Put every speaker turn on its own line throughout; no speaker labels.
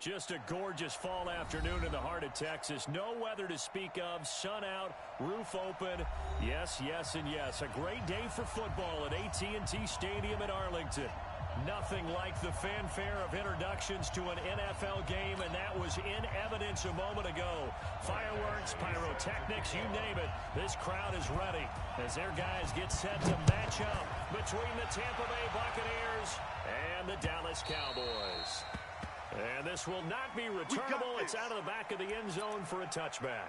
Just a gorgeous fall afternoon in the heart of Texas. No weather to speak of. Sun out, roof open. Yes, yes, and yes. A great day for football at AT&T Stadium in Arlington. Nothing like the fanfare of introductions to an NFL game, and that was in evidence a moment ago. Fireworks, pyrotechnics, you name it. This crowd is ready as their guys get set to match up between the Tampa Bay Buccaneers and the Dallas Cowboys. And this will not be returnable. It's out of the back of the end zone for a touchback.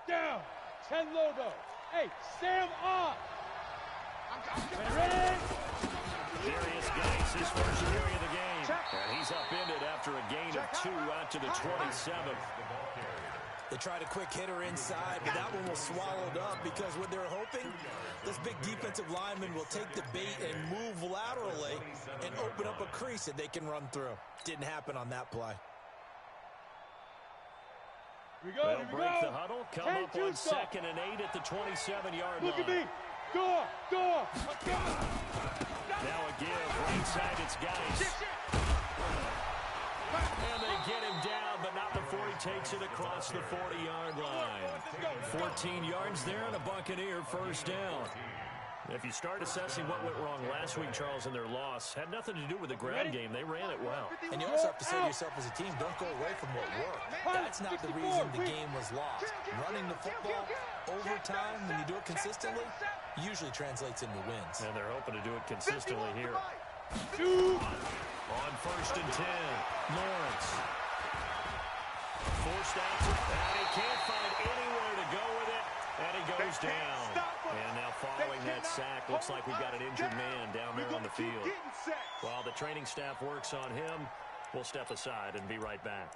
Down. 10 Lobo. Hey, Sam off. Ready?
Darius Geis, his first carry of the game. And he's upended after a gain of 2 out to the 27th.
They tried a quick hitter inside, but that one was swallowed up because what they're hoping, this big defensive lineman will take the bait and move laterally and open up a crease that they can run through. Didn't happen on that play.
They'll break the huddle, come up on 2nd and 8 at the 27-yard line.
Look at me. Go.
Now a give, right side, it's Geis. And they get him down, but not before he takes it across the 40-yard line. 14 yards there and a Buccaneer first down. If you start assessing what went wrong last week, Charles, in their loss, had nothing to do with the ground game. They ran it well.
And you also have to say to yourself as a team, don't go away from what worked. That's not the reason the game was lost. Running the football over time, when you do it consistently, usually translates into wins.
And they're hoping to do it consistently here. On 1st and 10, Lawrence. Forced out, and he can't find anywhere to go with it, and he goes down. And now following that sack, looks like we've got an injured man down there on the field. While the training staff works on him, we'll step aside and be right back.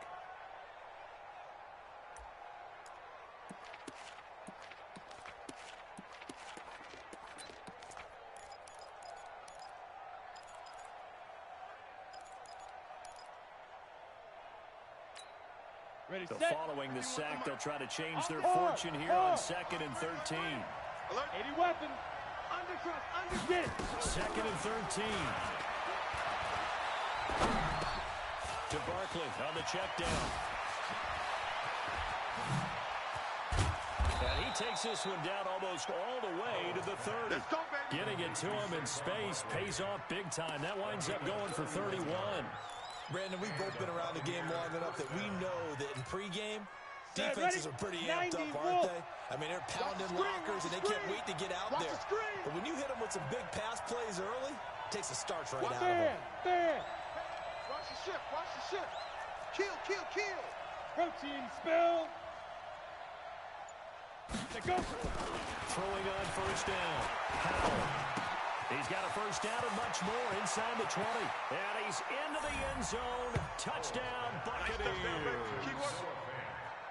So following the sack, they'll try to change their fortune here on 2nd and 13.
Alert. 80 weapon. Get it.
2nd and 13. To Barkley on the check down. And he takes this one down almost all the way to the 30. Getting it to him in space pays off big time. That winds up going for 31.
Brandon, we've both been around the game long enough that we know that in pregame, defenses are pretty amped up, aren't they? I mean, they're pounding lockers, and they can't wait to get out there. But when you hit them with some big pass plays early, it takes the starch right out of them.
Watch the ship. Kill.
Protein spill. They go.
Throwing on 1st down. Howell. He's got a first down and much more inside the 20. And he's into the end zone. Touchdown, Buccaneers.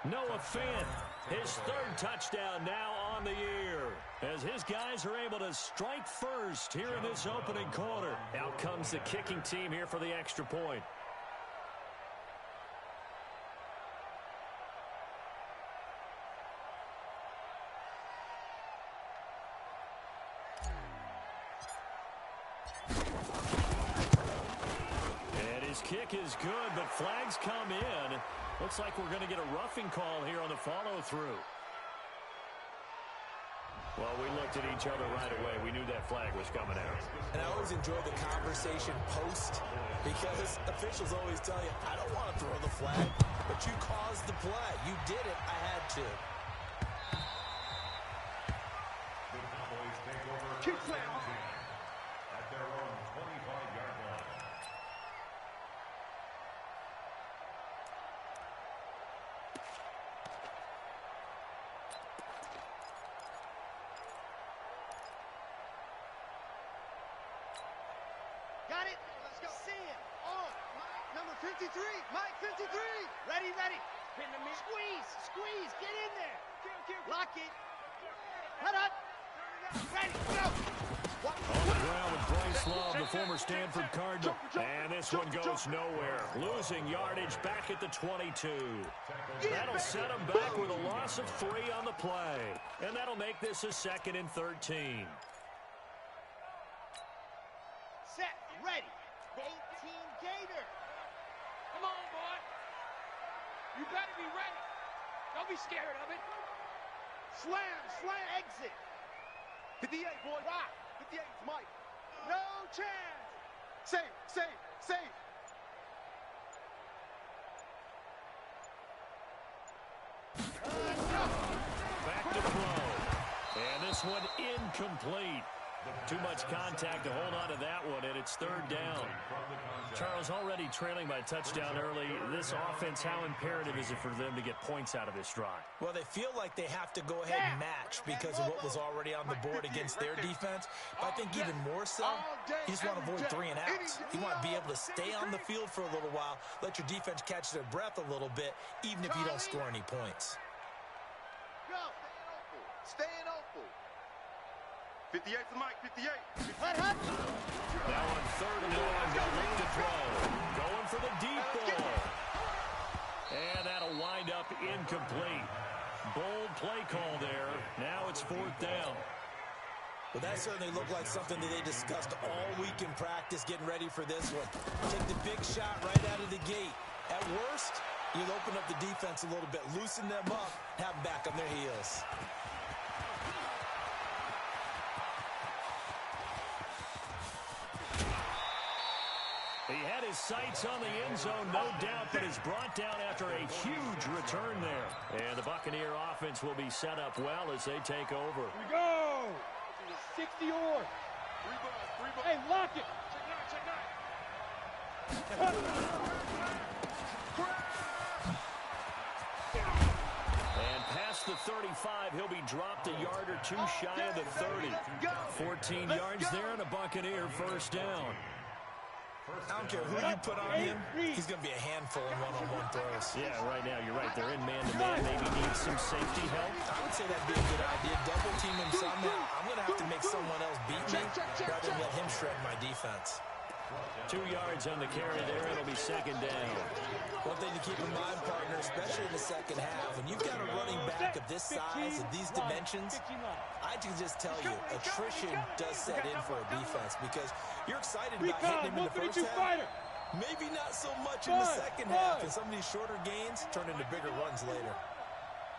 Noah Fant, his 3rd touchdown now on the year. As his guys are able to strike first here in this opening quarter. Out comes the kicking team here for the extra point. Kick is good, but flags come in. Looks like we're going to get a roughing call here on the follow-through. Well, we looked at each other right away. We knew that flag was coming out.
And I always enjoy the conversation post because officials always tell you, I don't want to throw the flag, but you caused the play. You did it. I had to.
Kick flag at their own 25-yard line.
Got it. Let's go. Sam on. Number 53. Mike 53. Ready. Pin the me. Squeeze. Get in there. Lock it. Cut up. Ready. Go.
On the ground with Bryce Love, the former Stanford Cardinal. And this one goes nowhere. Losing yardage back at the 22. That'll set him back with a loss of 3 on the play. And that'll make this a 2nd and 13.
Set, ready. 18 Gator.
Come on, boy. You better be ready. Don't be scared of it.
Slam, slam. Exit.
58, boy.
Rock.
58 is Mike.
No chance.
Safe, safe, safe.
Back to throw. And this one incomplete. Too much contact to hold on to that one, and it's 3rd down. Charles, already trailing by a touchdown early. This offense, how imperative is it for them to get points out of this drive?
Well, they feel like they have to go ahead and match because of what was already on the board against their defense. But I think even more so, you just want to avoid 3 and outs. You want to be able to stay on the field for a little while, let your defense catch their breath a little bit, even if you don't score any points.
Go.
Staying open. 58 to Mike, 58.
Hut, hut.
Now on 3rd and 1, they'll look to throw. Going for the deep ball. And that'll wind up incomplete. Bold play call there. Now it's 4th down.
Well, that certainly looked like something that they discussed all week in practice, getting ready for this one. Take the big shot right out of the gate. At worst, you'll open up the defense a little bit, loosen them up, have them back on their heels.
He had his sights on the end zone, no doubt, but is brought down after a huge return there. And the Buccaneer offense will be set up well as they take over.
Here we go. 60 or. 3 balls. Hey, lock it. Check 9, check 9.
And past the 35, he'll be dropped a yard or 2 shy of the 30. 14 yards there and a Buccaneer 1st down.
I don't care who you put on him, he's going to be a handful in one-on-one throws.
Yeah, right now, you're right. They're in man-to-man. Maybe need some safety help.
I would say that'd be a good idea. Double team him somehow. I'm going to have to make someone else beat me rather than let him shred my defense.
2 yards on the carry there. It'll be 2nd down.
One thing to keep in mind, partner, especially in the second half, when you've got a running back of this size and these dimensions, I can just tell you, attrition does set in for a defense because you're excited about hitting him in the first half. Maybe not so much in the second half, and some of these shorter gains turn into bigger runs later.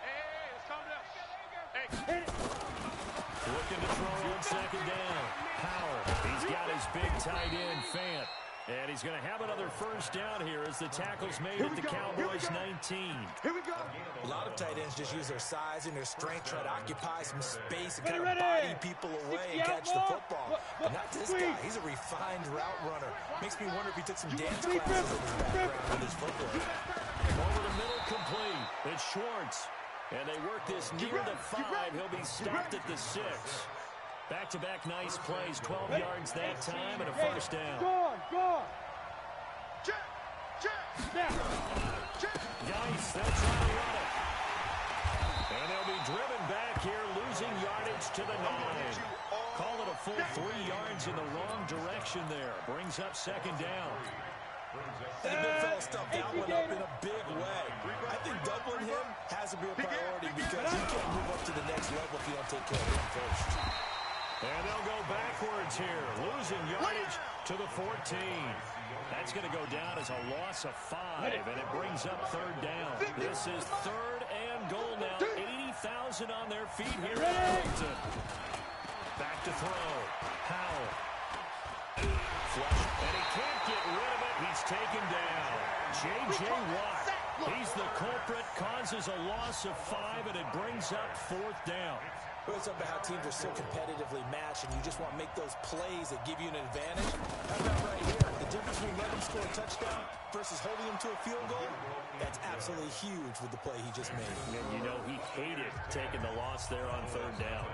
Hey, let's calm down. Hey,
Looking to throw on 2nd down. Power. He's got his big tight end, Fant. And he's going to have another 1st down here as the tackle's made at the Cowboys 19.
here we go.
A lot of tight ends just use their size and their strength, try to occupy some space and kind of body people away and catch the football. But not this guy. He's a refined route runner. Makes me wonder if he took some dance classes in his background with his footwork.
Over the middle, complete. It's Schwartz. And they work this near the 5. He'll be stopped at the 6. Back-to-back nice plays, 12 yards that time, and a 1st down.
Go. Check. Now.
Nice, they'll try to run it. And they'll be driven back here, losing yardage to the 9. Call it a full 3 yards in the wrong direction there. Brings up 2nd down.
And the big fella stuffed that one up in a big way. I think doubling him has to be a priority because he can't move up to the next level if you don't take care of him first.
And they'll go backwards here, losing yardage to the 14. That's going to go down as a loss of 5, and it brings up 3rd down. This is 3rd and goal now. 80,000 on their feet here at Arlington. Back to throw. Howell. Flush, and he can't get rid of it. He's taken down. J.J. Watt. He's the culprit, causes a loss of 5, and it brings up 4th down.
Well, it's about how teams are so competitively matched, and you just want to make those plays that give you an advantage. How about right here? The difference between letting him score a touchdown versus holding him to a field goal, that's absolutely huge with the play he just made.
And you know he hated taking the loss there on 3rd down.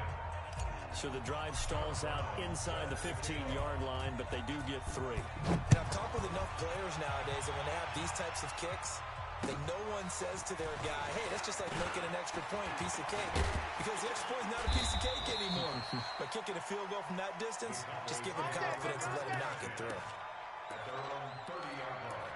So the drive stalls out inside the 15-yard line, but they do get 3.
And I've talked with enough players nowadays that when they have these types of kicks, that no one says to their guy, hey, that's just like making an extra point, piece of cake. Because the extra point is not a piece of cake anymore. But kicking a field goal from that distance, just give him confidence and let him knock it through.
At their own 30-yard line.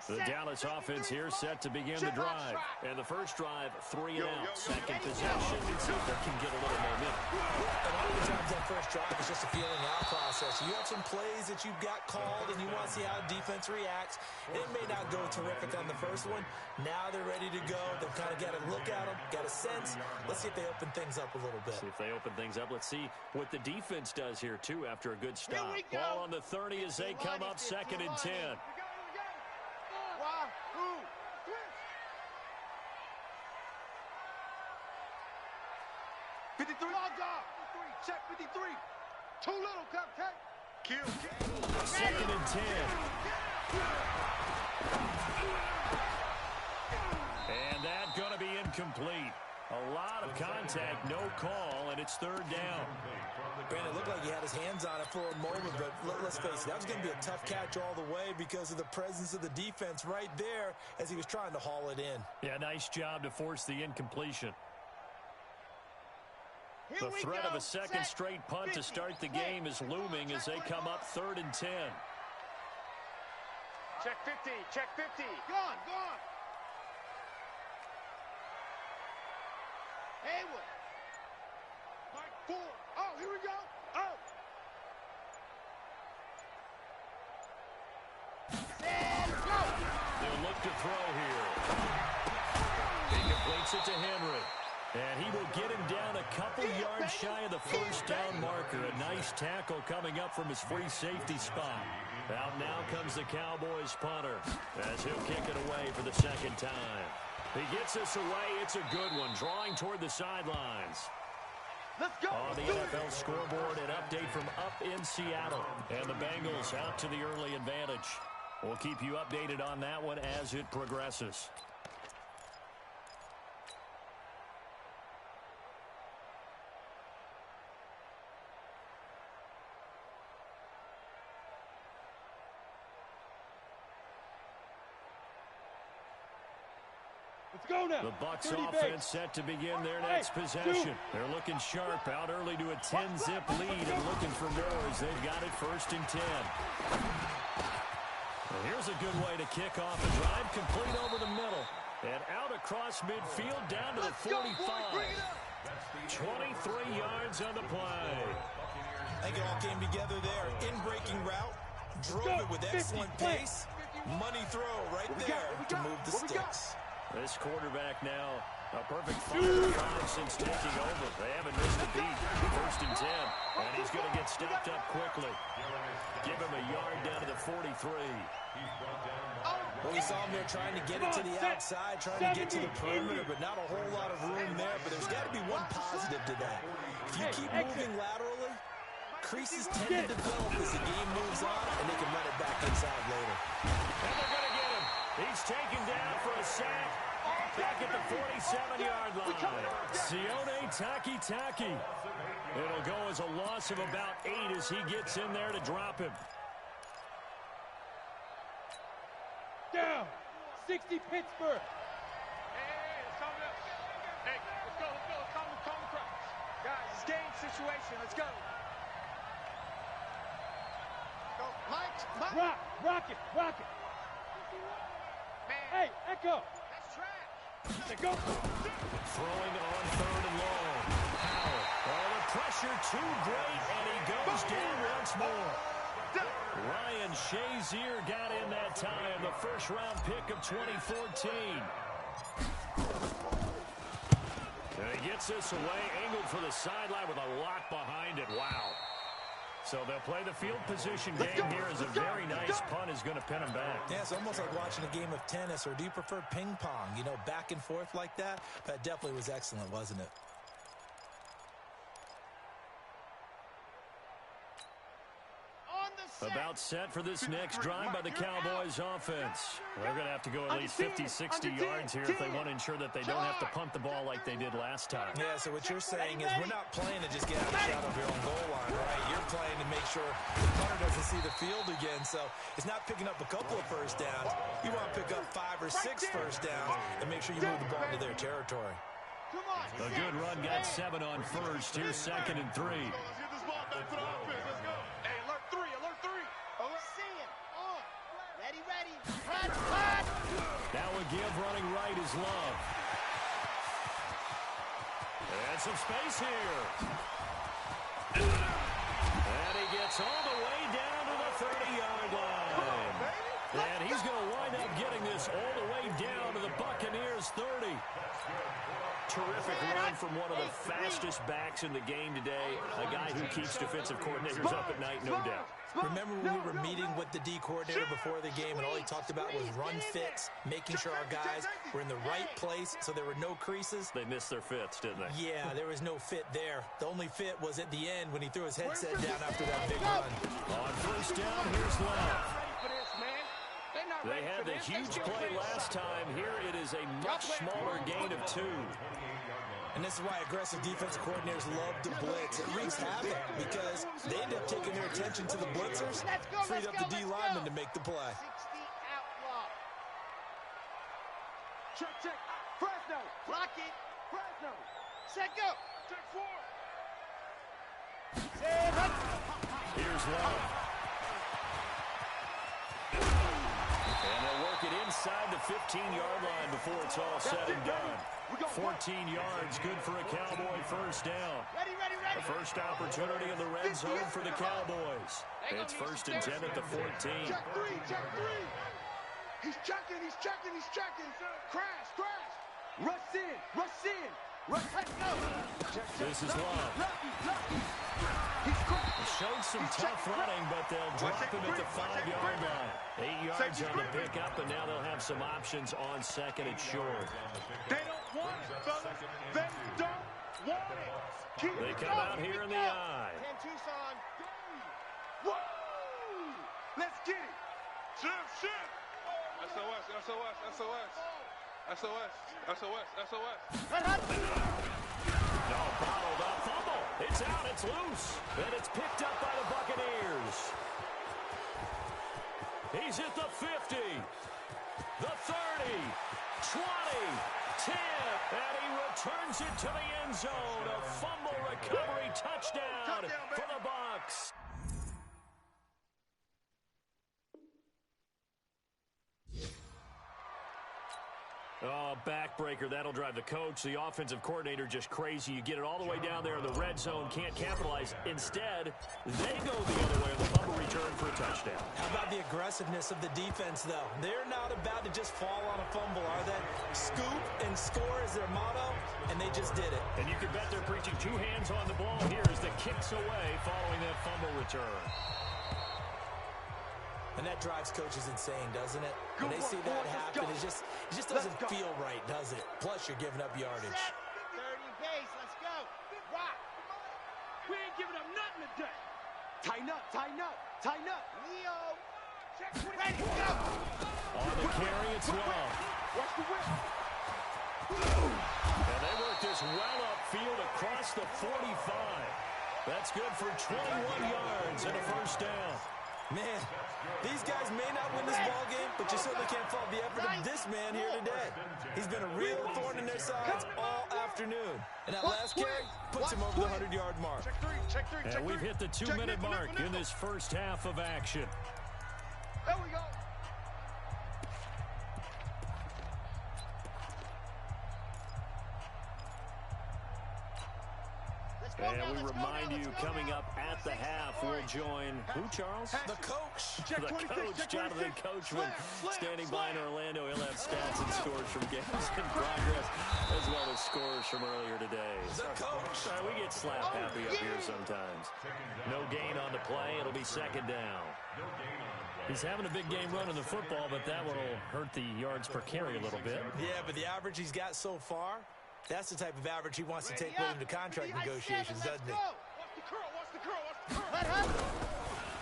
The Dallas offense here set to begin the drive. And the first drive, 3 and out. Second possession, see if they can get a little momentum.
A lot of times that first drive is just a feeling out process. You have some plays that you've got called, and you want to see how defense reacts. It may not go terrific on the first one. Now they're ready to go. They've kind of got to look at them, got a sense. Let's see if they open things up a little bit.
See if they open things up. Let's see what the defense does here, too, after a good stop. Ball on the 30 as they come up 2nd and 10.
Wahoo! 53. Check 53. Too little, cupcake. Kill.
2nd and 10. And that's going to be incomplete. A lot of contact, no call, and it's 3rd down.
Brandon, it looked like he had his hands on it for a moment, but let's face it, that was going to be a tough catch all the way because of the presence of the defense right there as he was trying to haul it in.
Yeah, nice job to force the incompletion. The threat of a second straight punt to start the game is looming as they come up 3rd and 10.
Check 50. Check 50. Gone. Haywood. Mark 4. Oh, here we go. Oh. And go.
They'll look to throw here. He completes it to Henry. And he will get him down a couple yards shy of the first down marker. A nice tackle coming up from his free safety spot. Out now comes the Cowboys punter as he'll kick it away for the 2nd time. He gets this away. It's a good one. Drawing toward the sidelines.
Let's go.
On the NFL scoreboard, an update from up in Seattle. And the Bengals out to the early advantage. We'll keep you updated on that one as it progresses.
Let's go now.
The Bucs offense set to begin their next possession. They're looking sharp, out early to a 10-zip lead and looking for more as they've got it 1st and 10. Well, here's a good way to kick off a drive, complete over the middle and out across midfield down to the 45. 23 yards on the play.
I think it all came together there. In-breaking route, drove it with excellent pace. Money throw right there to move the sticks.
This quarterback now a perfect 5 since taking over. They haven't missed a beat. 1st and 10. And he's going to get stopped up quickly. Give him a yard down to the 43.
Well, we saw him there trying to get it to the outside, trying to get to the perimeter, but not a whole lot of room there. But there's got to be one positive to that. If you keep moving laterally, creases tend to develop as the game moves on, and they can run it back inside later.
And they're going to get him. He's taken down for a sack. Back at the 47-yard line. Sione Takitaki. It'll go as a loss of about 8 as he gets in there to drop him.
Down. 60 Pittsburgh.
Hey, let's calm down. Hey, let's go. Calm the crowd. Guys, it's game situation. Let's go. Go. Mike.
Rock it.
Man.
Hey, Echo.
That's trash.
Go.
Throwing on 3rd and long. Howell. Oh, the pressure too great, and he goes down once more. Ryan Shazier got in that time, the first-round pick of 2014. And he gets this away, angled for the sideline with a lot behind it. Wow. So they'll play the field position game here as a very nice punt is going to pin him back.
Yeah, it's almost like watching a game of tennis, or do you prefer ping pong? You know, back and forth like that? That definitely was excellent, wasn't it?
On the
About set for this next drive by the Cowboys offense. They're going to have to go at least 50, 60 yards here if they want to ensure that they don't have to punt the ball like they did last time.
Yeah, so what you're saying is we're not playing to just get out of shot of your own goal line, right? You're playing to make sure the punter doesn't see the field again. So it's not picking up a couple of first downs. You want to pick up 5 or 6 first downs and make sure you move the ball into their territory.
A good run got 7 on first. Here's 2nd and 3.
Let's get this ball back for the offense. Let's go. Hey, alert 3, alert 3.
Seeing, on, ready, hot.
Now a give running right is Love. And some space here. And he gets all the way down to the 30-yard line. And he's going to wind up getting this all the way down to the Buccaneers' 30. Terrific run from one of the fastest backs in the game today. A guy who keeps defensive coordinators up at night, no doubt.
Remember when we were meeting with the D coordinator before the game and all he talked about was run fits, making sure our guys were in the right place so there were no creases?
They missed their fits, didn't they?
Yeah, there was no fit there. The only fit was at the end when he threw his headset down after that big run.
On first down, here's Love. They had the huge play last time. Here it is a much smaller gain of 2.
And this is why aggressive defensive coordinators love to blitz. It wreaks havoc because they end up taking their attention to the blitzers, freed up the D lineman to make the play.
60 out block.
Check. Fresno.
Block it.
Fresno.
Set, go.
Check 4.
Set, hut.
Here's Love. And they'll work it inside the 15-yard line before it's all said and done. 14 yards, good for a Cowboy first down.
Ready.
The first opportunity in the red zone for the Cowboys. It's 1st and 10 at the 14.
Check 3. He's checking. Crash. Rush in. Let's go.
This is Love. Showed some tough running, but they'll drop him at the 5-yard line. 8 yards on the pickup, and now they'll have some options on 2nd and short.
They don't want it, fellas. They don't want it.
They come out here in the eye.
10 Tucson.
Woo! Let's get it. Shift. SOS.
No, bottled up. Fumble. It's out. It's loose. And it's picked up by the Buccaneers. He's at the 50, the 30, 20, 10, and he returns it to the end zone. A fumble recovery touchdown for the Bucs. Oh, backbreaker. That'll drive the coach, the offensive coordinator, just crazy. You get it all the way down there in the red zone, can't capitalize. Instead, they go the other way on the fumble return for a touchdown.
How about the aggressiveness of the defense, though? They're not about to just fall on a fumble, are they? Scoop and score is their motto, and they just did it.
And you can bet they're preaching 2 hands on the ball here as the kicks away following that fumble return.
And that drives coaches insane, doesn't it? When they see that happen, it just doesn't feel right, does it? Plus, you're giving up yardage.
Set. 30 base. Let's go. Rock.
We ain't giving up nothing today. Tighten up.
Leo.
Check 20.
Ready, go.
On the carry, it's Love.
Watch the whip.
And they work this well upfield across the 45. That's good for 21 yards and a first down.
Man, these guys may not win this ball game, but you certainly can't fault the effort of this man here today. He's been a real thorn in their sides all afternoon. And that last carry puts him over the 100-yard mark.
Check three.
And we've hit the 2-minute mark in this first half of action.
There we go.
And we remind you, coming up at the half, we'll join who, Charles?
The coach.
The coach, Jonathan Coachman, standing by in Orlando. He'll have stats and scores from games in progress, as well as scores from earlier today.
The coach.
We get slap happy up here sometimes. No gain on the play. It'll be 2nd down. He's having a big game running the football, but that will hurt the yards per carry a little bit.
Yeah, but the average he's got so far, that's the type of average he wants to take with him to contract negotiations, doesn't he?
Watch the curl.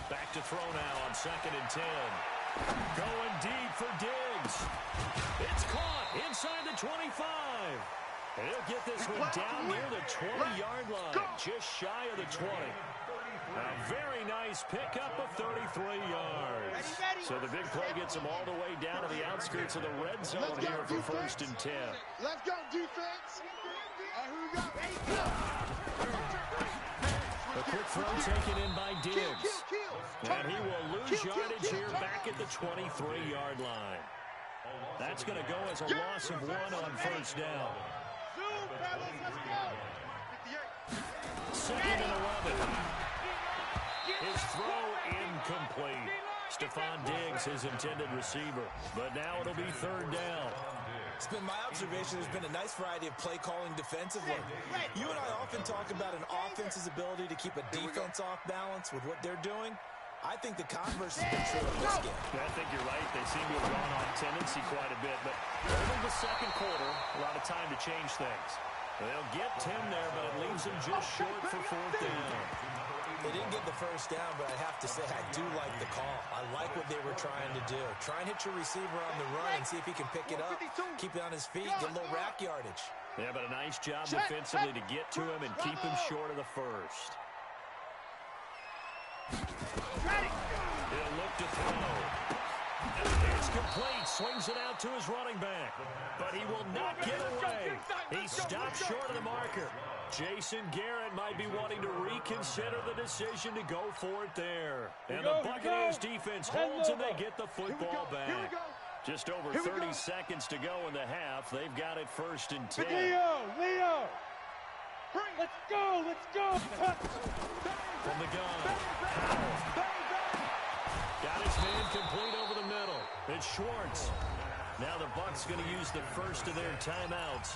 And Back to throw now on 2nd and 10. Going deep for Diggs. It's caught inside the 25. And he'll get this one down near the 20-yard line, just shy of the 20. A very nice pickup of 33 yards. So the big play gets him all the way down to the outskirts of the red zone here for 1st and 10.
Let's go, defense. Here we go. Ready, go.
A quick throw taken in by Diggs. And he will lose yardage here back at the 23-yard line. That's going to go as a loss of 1 on 1st down.
Zoom, fellas, let's go.
2nd and 11. His throw incomplete. Stephon Diggs, his intended receiver. But now it'll be 3rd down.
It's been my observation there's been a nice variety of play calling defensively. You and I often talk about an offense's ability to keep a defense off balance with what they're doing. I think the converse has been true in this game.
I think you're right. They seem to have gone on tendency quite a bit. But over the 2nd quarter, a lot of time to change things. They'll get 10 there, but it leaves them just short for 4th down.
They didn't get the 1st down, but I have to say I do like the call. I like what they were trying to do. Try and hit your receiver on the run and see if he can pick it up. Keep it on his feet, get a little rack yardage.
Yeah, but a nice job defensively to get to him and keep him short of the 1st. He'll look to throw. It's complete. Swings it out to his running back. But he will not get away. He stopped short of the marker. Jason Garrett might be wanting to reconsider the decision to go for it there. And the Buccaneers defense holds and they get the football back. Just over 30 seconds to go in the half. They've got it 1st and 10.
Leo! Let's go!
From the gun, Powell. Got his man complete over the middle. It's Schwartz. Now the Bucs going to use the 1st of their timeouts,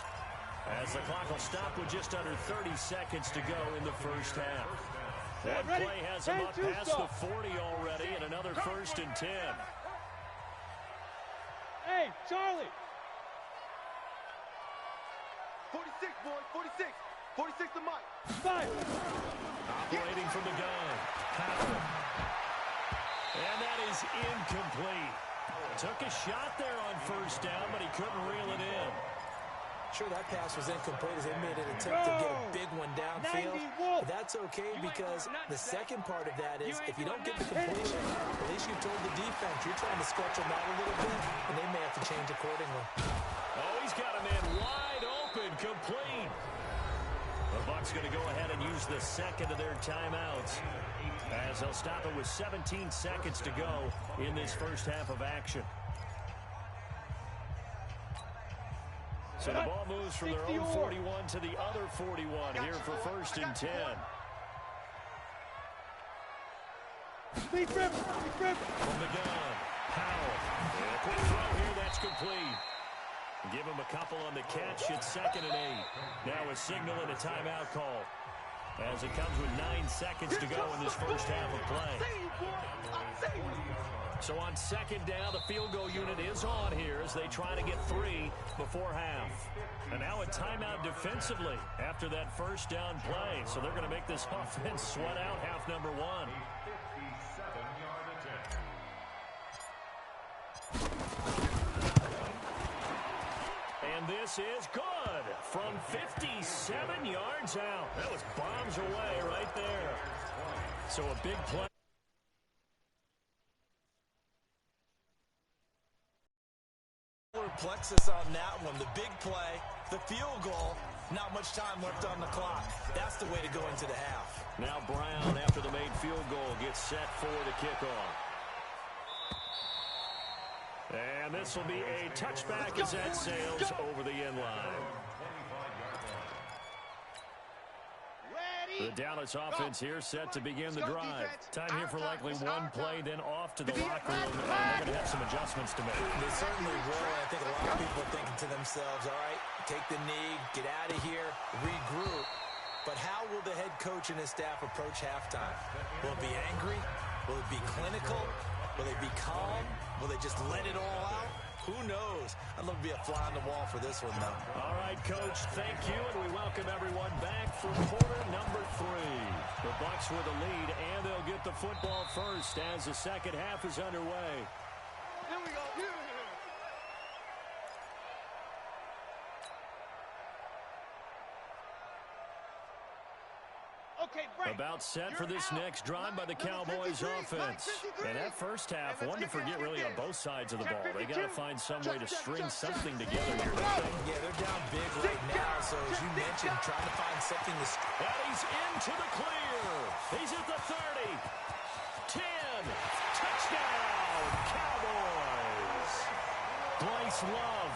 as the clock will stop with just under 30 seconds to go in the 1st half. That play has him up past the 40 already, and another 1st and 10.
Hey, Charlie!
46, boy, 46. 46 to Mike.
Five.
Operating from the gun, Powell. And that is incomplete. Took a shot there on 1st down, but he couldn't reel it in.
Sure, that pass was incomplete as they made an attempt to get a big one downfield. But that's okay because the second part of that is if you don't get the completion, at least you told the defense you're trying to stretch them out a little bit, and they may have to change accordingly.
Oh, he's got a man wide open, complete. The Bucs going to go ahead and use the 2nd of their timeouts, as they'll stop it with 17 seconds to go in this 1st half of action. So the ball moves from their own 41 to the other 41 here for 1st and 10. From the gun, Powell. And a quick throw here, that's complete. Give him a couple on the catch. It's 2nd and 8. Now a signal and a timeout call, as it comes with 9 seconds to go in this 1st half of play. So on 2nd down, the field goal unit is on here as they try to get 3 before half. And now a timeout defensively after that 1st down play. So they're going to make this offense sweat out half number 1. And this is good from 57 yards out. That was bombs away right there. So a big play.
Plexus on that one. The big play, the field goal, not much time left on the clock. That's the way to go into the half.
Now Brown, after the made field goal, gets set for the kickoff. And this will be a touchback as that sails over the end line. The Dallas offense here set to begin the drive. Time here for likely one play, then off to the locker room. And they're going to have some adjustments to make.
They certainly will. I think a lot of people are thinking to themselves, all right, take the knee, get out of here, regroup. But how will the head coach and his staff approach halftime? Will it be angry? Will it be clinical? Will they be calm? Will they just let it all out? Who knows? I'd love to be a fly on the wall for this one, though.
All right, Coach, thank you, and we welcome everyone back for quarter number 3. The Bucs with the lead, and they'll get the football first as the second half is underway.
Here we go.
About set for this next drive by the Cowboys offense. And that first half, one to forget really on both sides of the ball. They got to find some way to string something together here.
Yeah, they're down big right now, so as you mentioned, trying to find something to...
And he's into the clear. He's at the 30. 10. Touchdown, Cowboys. Bryce Love,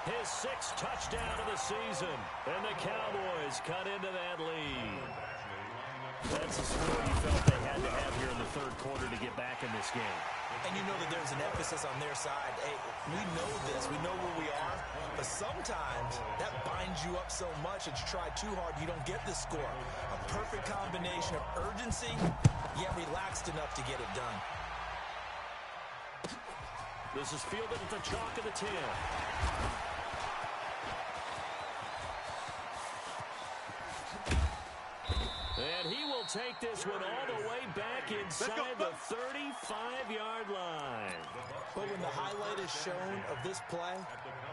his 6th touchdown of the season. And the Cowboys cut into that lead. That's a score you felt they had to have here in the third quarter to get back in this game.
And you know that there's an emphasis on their side. Hey, we know this. We know where we are. But sometimes that binds you up so much that you try too hard, you don't get the score. A perfect combination of urgency, yet relaxed enough to get it done.
This is fielded at the chalk of the 10. And he will take this one all the way back inside the 35-yard line.
But when the highlight is shown of this play,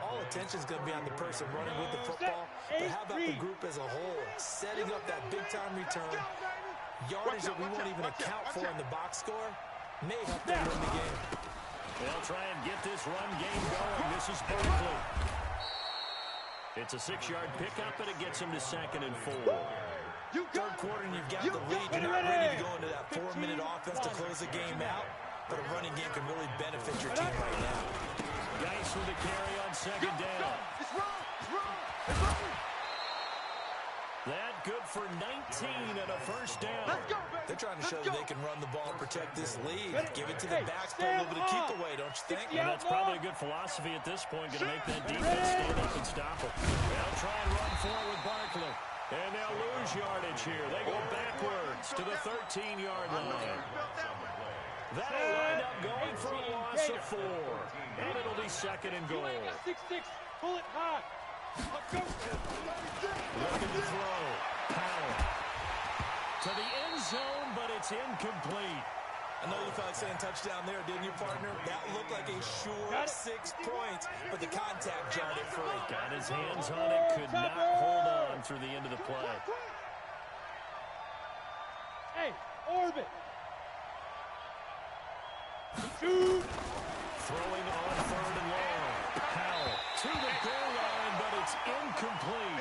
all attention is going to be on the person running with the football. But how about the group as a whole, setting up that big-time return, yardage that we won't even account for in the box score, may help them win the game.
They'll try and get this run game going. This is Berkeley. It's a 6-yard pickup, and it gets him to 2nd and 4.
Third quarter and you've got the lead. You're not ready to go into that 4-minute offense to close the game out, but a running game can really benefit your team right now.
Geis with the carry on 2nd down.
It's wrong.
That good for 19 and a first down.
They're trying to show that they can run the ball and protect this lead. Give it to the backs, play a little bit of keep away, don't you think?
And that's probably a good philosophy at this point, going to make that defense stand up and stop it. They'll try and run forward with Barkley. And they'll lose yardage here. They go backwards to the 13-yard line. That'll wind up going for a loss of 4. And it'll be 2nd and goal.
6-6. Pull it high.
Looking to throw. Powell. To the end zone, but it's incomplete.
I know you felt like saying touchdown there, didn't you, partner? That looked like a sure 6 points, but the contact jarred it free.
Got his hands on it, could not hold on through the end of the play.
Hey, orbit. Shoot.
Throwing on 3rd and long. Powell to the goal line, but it's incomplete.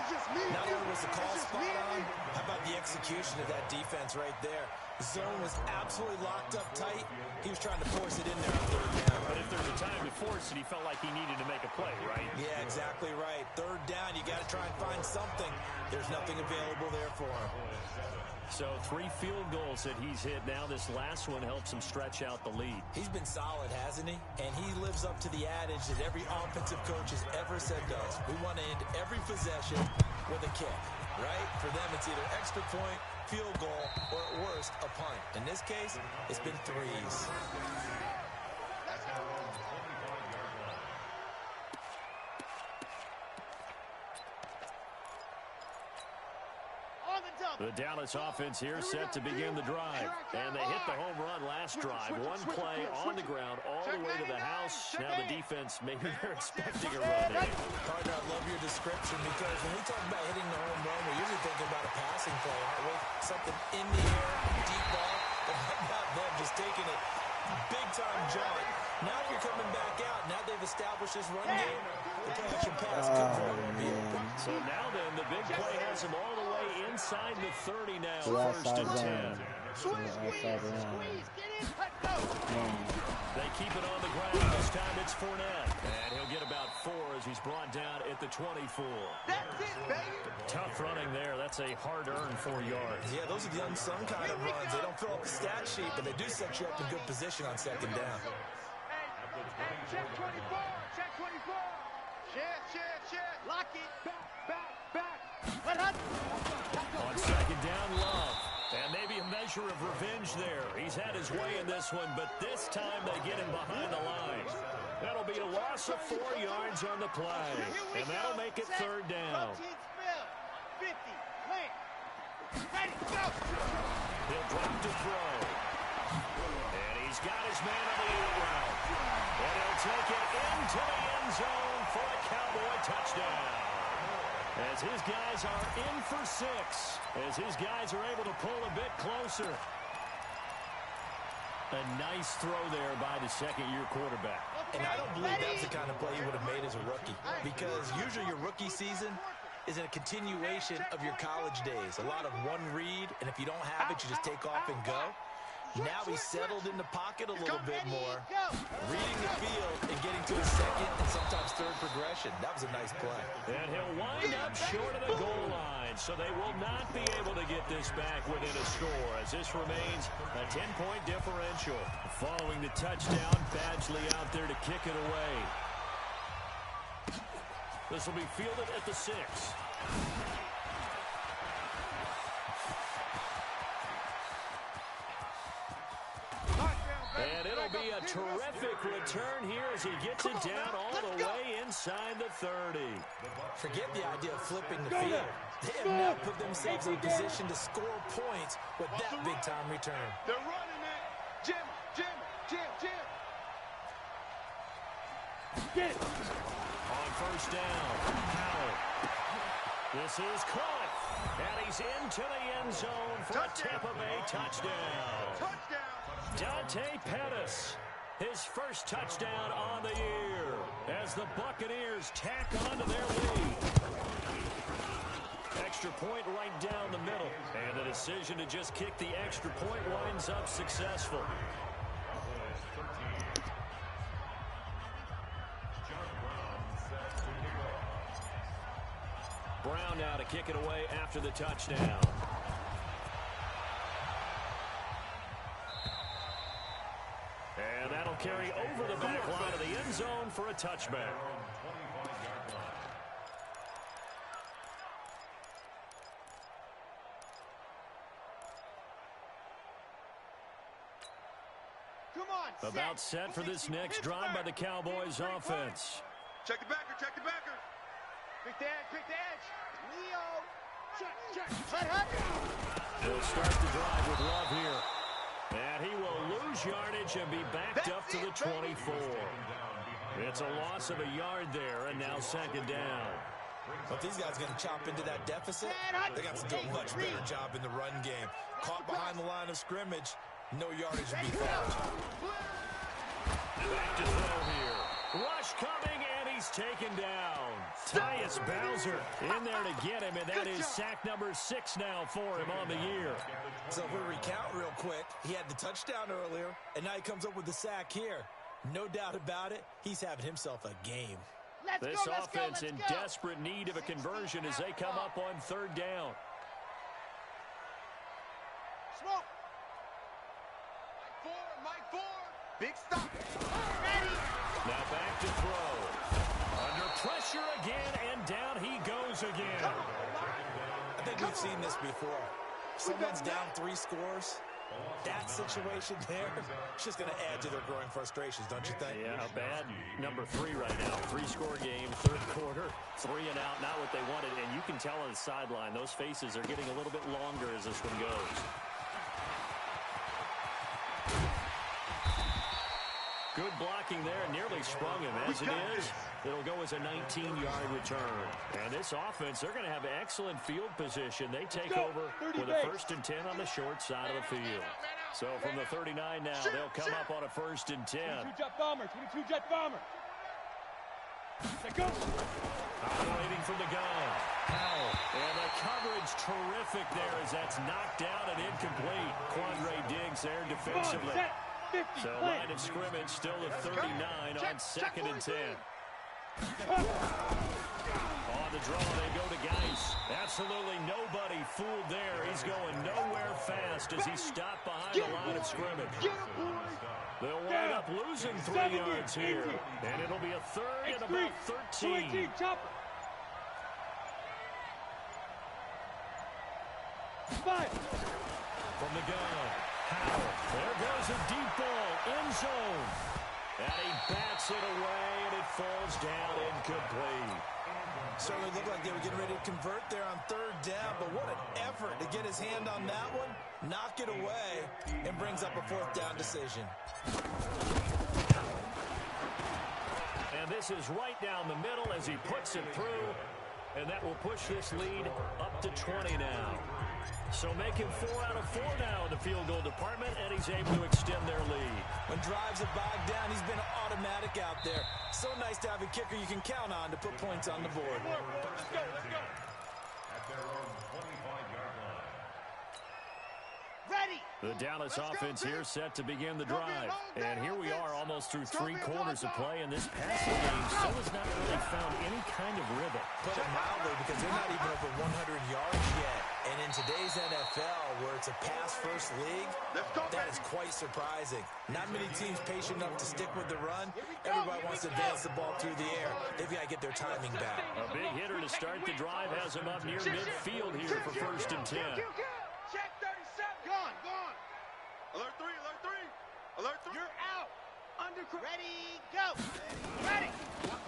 Not only was the call spot on, how about the execution of that defense right there? The zone was absolutely locked up tight. He was trying to force it in there on 3rd down.
But if there's a time to force it, he felt like he needed to make a play, right?
Yeah, exactly right. 3rd down, you got to try and find something. There's nothing available there for him.
So 3 field goals that he's hit now. This last one helps him stretch out the lead.
He's been solid, hasn't he? And he lives up to the adage that every offensive coach has ever said does. We want to end every possession with a kick, right? For them, it's either extra point, field goal, or at worst, a punt. In this case, it's been 3s.
The Dallas offense here set to begin the drive. And they hit the home run last drive. One play on the ground all the way to the house. Now the defense, maybe they're expecting a run in.
Partner, I love your description because when we talk about hitting the home run, we're usually thinking about a passing play, aren't we? Something in the air, deep ball, but not them just taking it big-time jaunt. Now you're coming back out. Now they've established this run game. The play action pass could very well be open.
So now then, the big play has him all the way inside the 30 now. 1st and 10.
Squeeze, get in, let go.
They keep it on the ground. This time it's Fournette. And he'll get about 4 as he's brought down at the 24.
That's it, baby.
Tough running there. That's a hard-earned 4 yards.
Yeah, those are the unsung kind of runs. They don't fill up the stat sheet, but they do set you up in good position on 2nd down.
Hey, check 24. Check 24.
Check. Lock it.
Back.
On 2nd down, Love. And maybe a measure of revenge there. He's had his way in this one, but this time they get him behind the line. That'll be a loss of 4 yards on the play. And that'll make it third down.
50, plant. Ready, go!
He'll drop to throw. And he's got his man on the out route. And he'll take it into the end zone for a Cowboy touchdown. As his guys are in for 6. As his guys are able to pull a bit closer. A nice throw there by the second-year quarterback.
And I don't believe that's the kind of play he would have made as a rookie. Because usually your rookie season is a continuation of your college days. A lot of one read, and if you don't have it, you just take off and go. Now he's settled in the pocket a little bit more, reading the field and getting to his second and sometimes third progression. That was a nice play.
And he'll wind up short of the goal line, so they will not be able to get this back within a score as this remains a 10-point differential. Following the touchdown, Badgley out there to kick it away. This will be fielded at the 6. And it'll be a terrific return here as he gets it down all the way inside the 30.
Forget the idea of flipping the field. They have now put themselves in position to score points with that big-time return.
They're running it. Jim.
Get it.
On first down, Howell. This is caught. And he's into the end zone for a Tampa Bay touchdown. Dante Pettis, his first touchdown on the year as the Buccaneers tack onto their lead. Extra point right down the middle. And the decision to just kick the extra point winds up successful. Brown now to kick it away after the touchdown. And that'll carry over the back line of the end zone for a touchback.
Come on,
About set for this next drive by the Cowboys offense.
Check the backer.
Pick the edge. Leo. Check.
He'll start the drive with Love here. And he will lose yardage and be backed up to the 24. It's a loss of a yard there, and now second down.
But these guys are going to chop into that deficit. They got to do a much better job in the run game. Caught behind the line of scrimmage, no yardage to be found.
Back to throw here. Rush coming, and he's taken down. Tyus Bowser in there to get him, and that is sack number 6 now for him on the year.
So if we recount real quick, he had the touchdown earlier, and now he comes up with the sack here. No doubt about it, he's having himself a game.
This offense in desperate need of a conversion as they come up on third down.
Smoke.
Mike 4. Big stop.
Ready.
Now back to throw. Under pressure again, and down he goes again.
I think we've seen this before. Someone's down 3 scores. That situation there, it's just going to add to their growing frustrations, don't you think?
Yeah, bad number 3 right now. 3-score game, third quarter, 3 and out, not what they wanted. And you can tell on the sideline, those faces are getting a little bit longer as this one goes. Good blocking there, nearly sprung him. As it is, it'll go as a 19-yard return. And this offense, they're going to have excellent field position. They take over with a 1st and 10 on the short side of the field. So from the 39 now, they'll come up on a 1st and 10.
22-jet bomber. 22-jet bomber.
Operating from the gun. Howell. And the coverage terrific there as that's knocked down and incomplete. Quandre Diggs there defensively. So line of scrimmage still at 39 on 2nd and 10. On the draw, they go to Geis. Absolutely nobody fooled there. He's going nowhere fast as he's stopped behind the line of scrimmage. They'll wind up losing 3 yards here. And it'll be a 3rd and about 13. From the gun. Howell. There goes a deep ball. End zone. And he bats it away, and it falls down incomplete.
Certainly looked like they were getting ready to convert there on third down, but what an effort to get his hand on that one, knock it away, and brings up a fourth down decision.
And this is right down the middle as he puts it through, and that will push this lead up to 20 now. So making 4 out of 4 now in the field goal department, and he's able to extend their lead.
When drives have bogged down, he's been automatic out there. So nice to have a kicker you can count on to put points on the board.
Let's go, let's go.
At their own 25-yard line.
Ready.
The Dallas offense here set to begin the drive. And here we are almost through 3 quarters of play in this passing game. So has not really found any kind of rhythm.
Put it mildly, because they're not even over 100 yards yet. And in today's NFL, where it's a pass-first league, that is quite surprising. Not many teams patient enough to stick with the run. Everybody wants to advance the ball through the air. They've got to get their timing back.
A big hitter to start the drive has him up near midfield here for 1st and 10.
Check 37. Gone. Alert 3, alert 3. Alert 3. You're out.
Ready, go. Ready.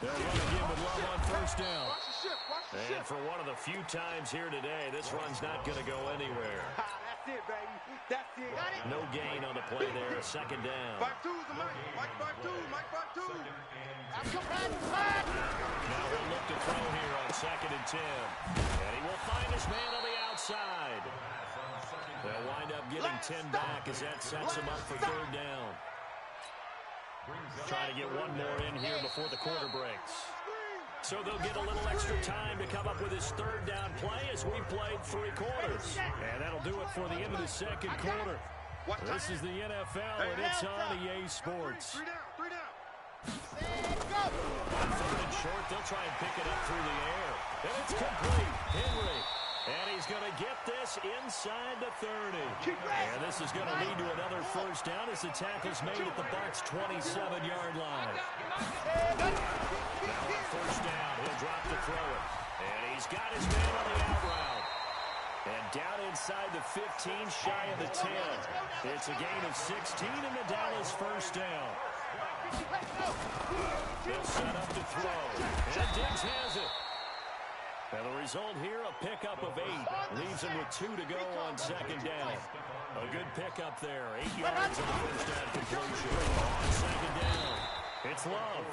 They'll run again with Love on 1st down.
Watch the ship, watch the ship.
And for one of the few times here today, this run's not going to go anywhere.
That's it, baby. That's it.
Got it.
No gain on the play there, 2nd down.
5-2's the Mike. Mike 5-2. Mike 5-2.
Now he'll look to throw here on 2nd and 10. And he will find his man on the outside. They'll wind up giving 10 back as that sets him up for 3rd down. Trying to get one more in here before the quarter breaks. So they'll get a little extra time to come up with his 3rd down play as we've played 3 quarters. And that'll do it for the end of the 2nd quarter. This is the NFL, and it's on EA Sports.
3 down.
Go.
3rd and short, they'll try and pick it up through the air. And it's complete. Henry. And he's going to get this inside the 30. And this is going to lead to another 1st down as the tackle's made at the Bucs' 27-yard line. Now on 1st down, he'll drop to throw it. And he's got his man on the out route. And down inside the 15, shy of the 10. It's a gain of 16 in the Dallas 1st down. They'll set up to throw. And Diggs has it. And the result here, a pickup of 8. Leaves him with 2 to go on 2nd down. A good pickup there. 8 yards on the 1st down completion. On 2nd down, it's Love.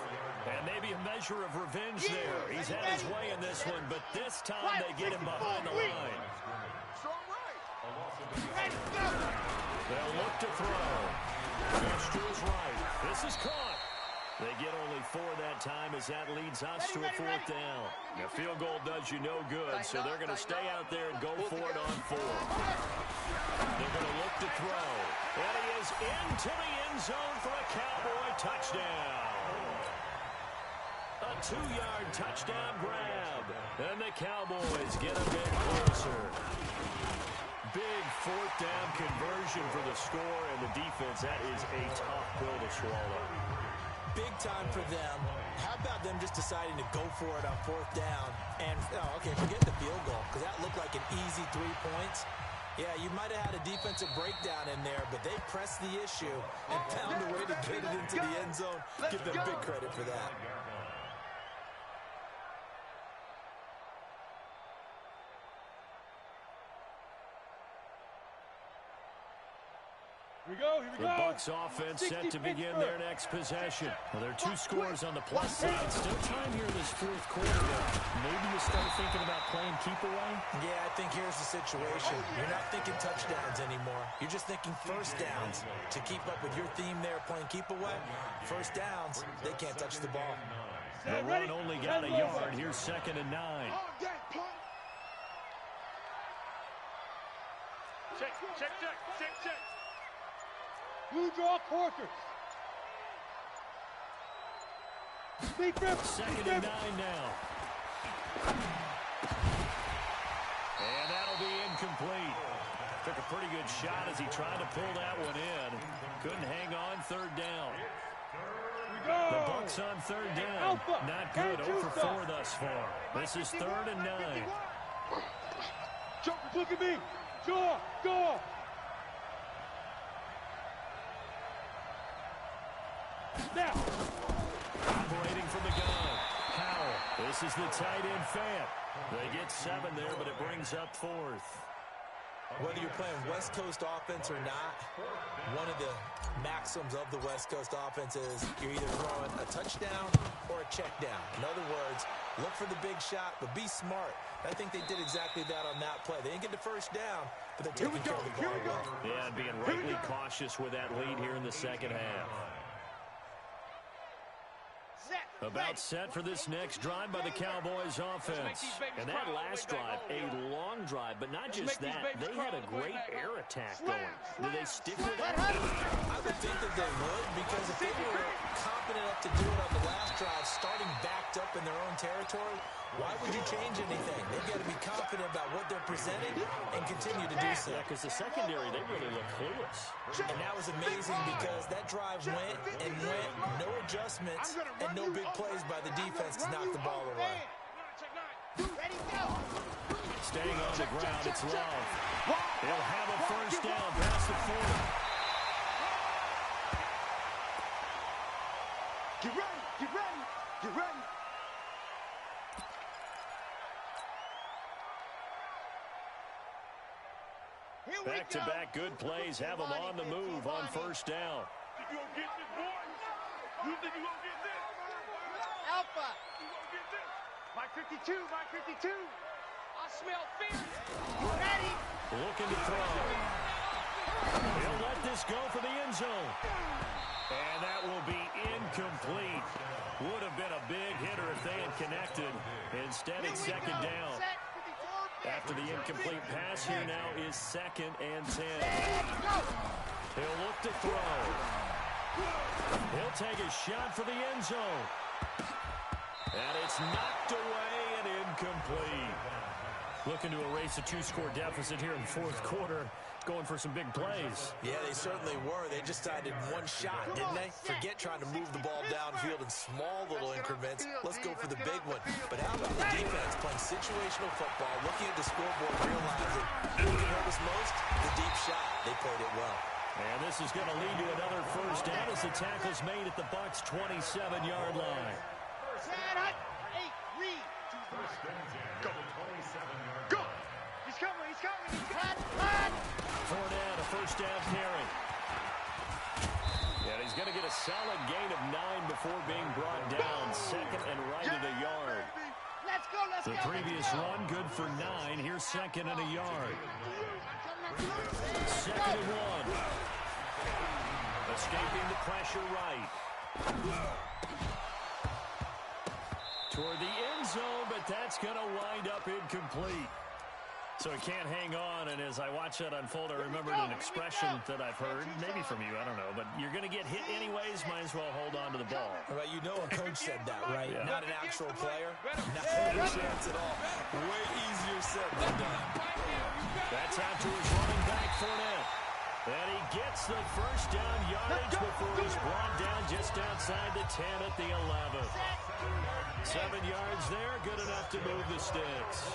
And maybe a measure of revenge there. He's had his way in this one, but this time they get him behind the line. They'll look to throw. Pitch to his right. This is caught. They get only 4 that time as that leads us to a 4th down. A field goal does you no good, so they're going to stay out there and go for it on 4. They're going to look to throw. And he is into the end zone for a Cowboy touchdown. A 2-yard touchdown grab. And the Cowboys get a bit closer. Big 4th down conversion for the score, and the defense, that is a tough pill to swallow.
Big time for them. How about them just deciding to go for it on 4th down? And, okay, forget the field goal, because that looked like an easy 3 points. Yeah, you might have had a defensive breakdown in there, but they pressed the issue and found a way to get it into the end zone. Give them big credit for that.
Here we go.
The Bucs offense set to begin their next possession. Well, there are 2 scores on the plus side. Still time here in this 4th quarter. Maybe you start thinking about playing keep away?
Yeah, I think here's the situation. You're not thinking touchdowns anymore. You're just thinking 1st downs. To keep up with your theme there, playing keep away, 1st downs, they can't touch the ball.
The run only got a yard. Here's 2nd and 9.
Check. Blue draw Corkers.
2nd and 9 now. And that'll be incomplete. Took a pretty good shot as he tried to pull that one in. Couldn't hang on 3rd down. The Bucs on 3rd down. Not good. 0 for 4 thus far. This is 3rd and 9.
Jokers, look at me. Go. Snap.
Operating from the gun. Howell. This is the tight end Fant. They get 7 there, but it brings up 4th.
Whether you're playing West Coast offense or not, one of the maxims of the West Coast offense is you're either throwing a touchdown or a check down. In other words, look for the big shot, but be smart. I think they did exactly that on that play. They didn't get the first down, but they're taking care of the ball well.
Yeah, and being rightly cautious with that lead here in the second half. About set for this next drive by the Cowboys offense. And that last drive, a long drive, but not just that. They had a great air attack going. Do they stick with that?
I would think that they would, because if they were confident enough to do it on the last drive, starting backed up in their own territory, why would you change anything? They've got to be confident about what they're presenting and continue to do so.
Yeah, because the secondary, they really look clueless.
And that was amazing because that drive went and went, no adjustments, and no big plays by the defense to knock the ball away.
Staying on the ground, it's Love. He'll have a first down past the 40.
Get ready, get ready, get ready.
Back-to-back good plays have them on the move on first down.
You gonna get this, boy? You think you gonna get this?
Alpha.
You gonna get this?
Mike 52, Mike 52.
I smell fear.
Ready.
Looking to throw. He'll let this go for the end zone. And that will be incomplete. Would have been a big hitter if they had connected. Instead, it's second down. After the incomplete pass, here now is 2nd and 10. He'll look to throw. He'll take a shot for the end zone. And it's knocked away and incomplete. Looking to erase a 2-score deficit here in the 4th quarter. Going for some big plays.
Yeah, they certainly were. They just decided one shot, didn't they? Forget trying to move the ball downfield in small little increments. Let's go for the big one. But how about the defense playing situational football, looking at the scoreboard, realizing who can hurt us most? The deep shot. They played it well.
And this is going to lead to another first down as the tackle's made at the Bucs' 27-yard line.
Go.
Go. He's coming, he's coming, he's coming.
Fournette, a first down carry. And he's going to get a solid gain of 9 before being brought down. 2nd and right at a yard.
Let's go, let's go.
The previous run, good for 9. Here's 2nd and a yard. 2nd and 1. Escaping the pressure right. Toward the end zone, but that's going to wind up incomplete. So he can't hang on, and as I watch that unfold, I remembered an expression that I've heard, maybe from you, I don't know, but you're going to get hit anyways, might as well hold on to the ball.
Well, you know a coach said that, right?
Yeah.
Not an actual player. Not a chance at all. Way easier said than done.
That's out to his running back, Fournette. And he gets the first down yardage before he's brought down just outside the 10 at the 11. 7 yards there, good enough to move the sticks.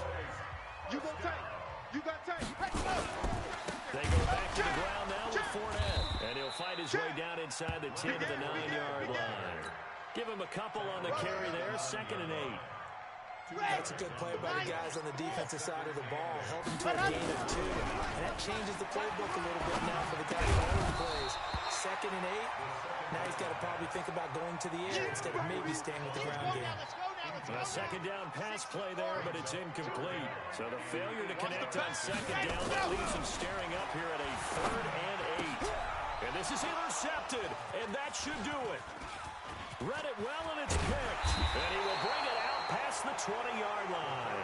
You go tight. You got tight.
They go back to the ground now with Fournette. And he'll fight his way down inside the 10 to the 9-yard line. Give him a couple on the carry there, 2nd and 8.
That's a good play by the guys on the defensive side of the ball. Held him to a gain of 2. And that changes the playbook a little bit now for the guys calling the plays. 2nd and 8. Now he's got to probably think about going to the air instead of maybe staying with the ground game.
A second down pass play there, but it's incomplete. So the failure to connect on second down, that leaves him staring up here at a 3rd and 8. And this is intercepted, and that should do it. Read it well, and it's picked. And he will bring it out past the 20-yard line.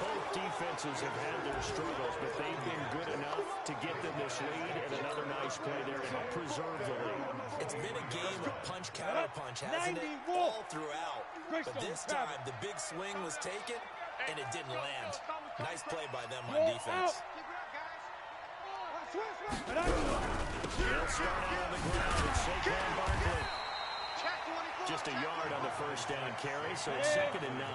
Both defenses have had their struggles, but they've been good enough to get them this lead, and another nice play there to help preserve the lead.
It's been a game of punch, counter punch, hasn't it? All throughout. But this time, the big swing was taken, and it didn't land. Nice play by them on defense.
He'll start out on the ground with Saquon Barkley. Just a yard on the first down carry, so it's 2nd and 9.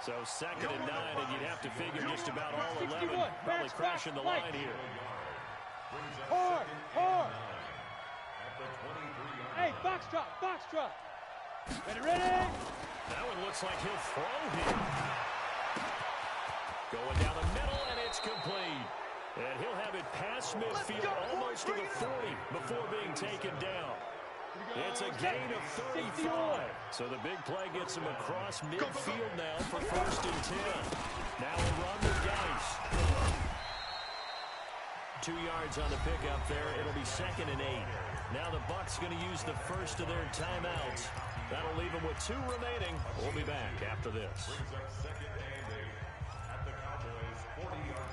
So 2nd and 9, and you'd have to figure just about all 11 probably crashing the line here.
Hard. Hey, Bucs, Box truck. Ready.
That one looks like he'll throw here. Going down the middle, and it's complete. And he'll have it past midfield, almost to the 40 before being taken down. It's a gain of 35. So the big play gets him across midfield now for 1st and 10. Now a run the dice. 2 yards on the pickup there. It'll be 2nd and 8. Now the Bucs going to use the first of their timeouts. That'll leave them with 2 remaining. We'll be back after this.
Brings up 2nd and 8 at the Cowboys' 40-yard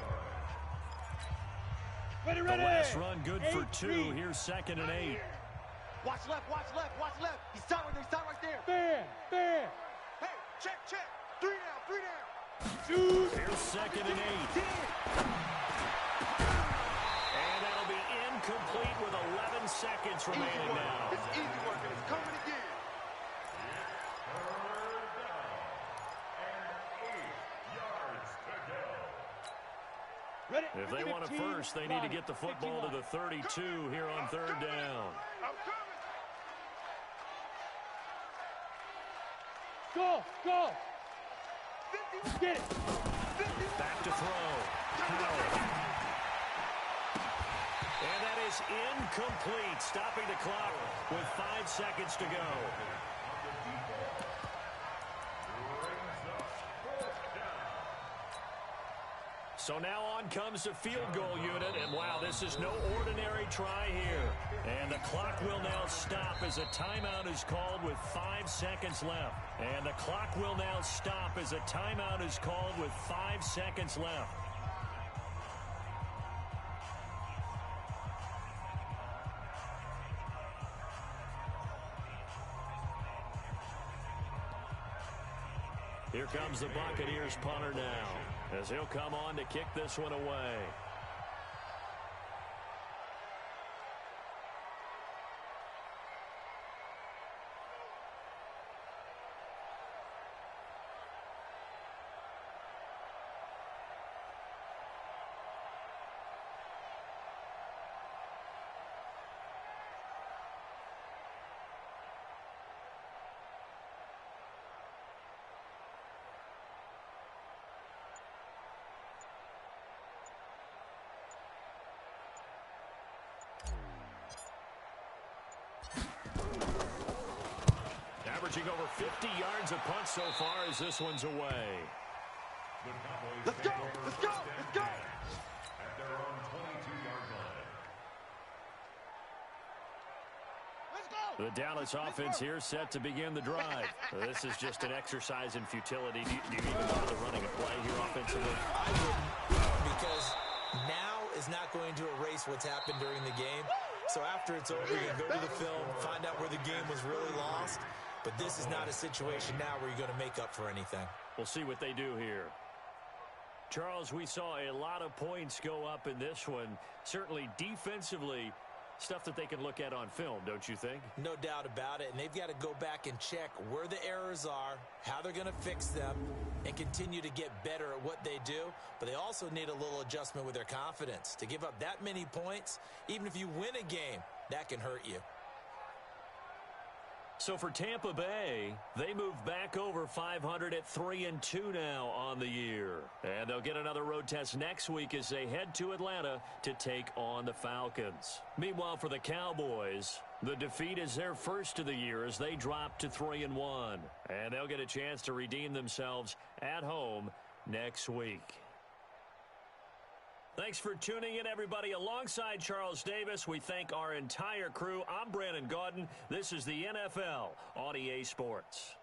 line.
The last run good for 2. Here's 2nd and 8.
Watch left. He's tied right there.
Fair.
Hey, check. 3 down.
Shoot.
Here's 2nd and 8. And that'll be incomplete with 11 seconds remaining now.
It's easy work, and it's coming again.
Third down and 8 yards to go.
Ready.
If they want a first, they need to get the football to the 32 here on 3rd down.
I'm coming.
Go. Get it.
Back to throw. Howard. And that is incomplete, stopping the clock with 5 seconds to go. So now on comes the field goal unit, and wow, this is no ordinary try here. And the clock will now stop as a timeout is called with 5 seconds left. And the clock will now stop as a timeout is called with 5 seconds left. Here comes the Buccaneers punter now, as he'll come on to kick this one away. Averaging over 50 yards a punt so far as this one's away.
Let's go.
At their own 22-yard line.
Let's go.
The Dallas offense here set to begin the drive. This is just an exercise in futility. Do you even bother running a play here offensively?
I wouldn't, because now is not going to erase what's happened during the game. So after it's over, you can go to the film, find out where the game was really lost. But this is not a situation now where you're going to make up for anything.
We'll see what they do here. Charles, we saw a lot of points go up in this one. Certainly defensively, stuff that they can look at on film, don't you think?
No doubt about it. And they've got to go back and check where the errors are, how they're going to fix them, and continue to get better at what they do. But they also need a little adjustment with their confidence. To give up that many points, even if you win a game, that can hurt you.
So for Tampa Bay, they move back over 500 at 3-2 now on the year. And they'll get another road test next week as they head to Atlanta to take on the Falcons. Meanwhile, for the Cowboys, the defeat is their first of the year as they drop to 3-1. And they'll get a chance to redeem themselves at home next week. Thanks for tuning in, everybody. Alongside Charles Davis, we thank our entire crew. I'm Brandon Gaudin. This is the NFL on EA Sports.